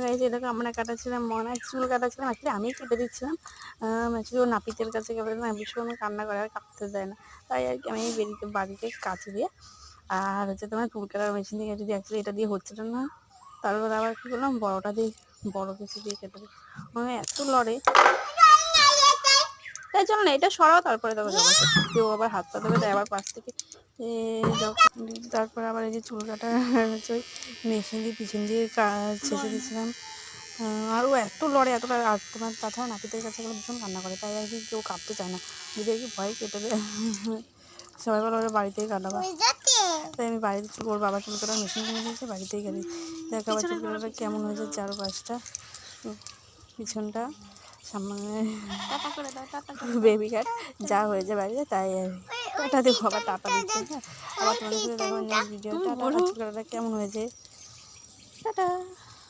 গাইছে দেখো আমরা কাটাচ্ছিলাম মনে হয় চুল কাটাচ্ছিলাম, অ্যাকচুয়ালি আমিই কেটে দিচ্ছিলাম। অ্যাকচুয়ালি ও নাপিতের কাছে গেলে না ভীষণ কান্না করে আর কাঁদতে দেয় না, তাই আর কি আমি বাড়িতে কাছে দিয়ে আর হচ্ছে তোমার চুল কাটার মেশিন দিয়ে যদি অ্যাকচুয়ালি এটা দিয়ে হচ্ছিল না, তারপর আবার কী করলাম বড়োটা দিয়ে বড়ো কিছু দিয়ে কেটে দিই। মানে এত লড়ে, তাই চলো না এটা সরাও, তারপরে তবে যাবো কেউ আবার হাত পা দেবে, তাই আবার পাশ থেকে তারপর আবার এই যে চুল কাটা হচ্ছে ওই মেশিন দিয়ে পিছন দিয়ে ছেঁচে দিয়েছিলাম। আরও এত লড়ে এতটা, আর তোমার তাছাড়া নাপিতের কাছে গেলে ভীষণ কান্না করে, তাই আর কি কেউ কাঁদতে চায় না, যদি আর কি ভয় কেটে দেয়। সবাই বলে ওরা বাড়িতেই কাটাবো, তাই আমি বাড়িতে চুল ওর বাবা চুল কাটার মেশিন কিনে দিয়েছে, বাড়িতেই কাটি। দেখ আবার চুল কাটাটা কেমন হয়েছে, 4-5টা পিছনটা সামনে বেবি কাট যা হয়েছে বাড়িতে, তাই আর টাটা দেবো, আবার টাটা দিচ্ছে। হ্যাঁ আবার তোমাদের সাথে দেখো নেক্সট ভিডিও। টাটা, চুল কাটাটা কেমন হয়েছে, টাটা।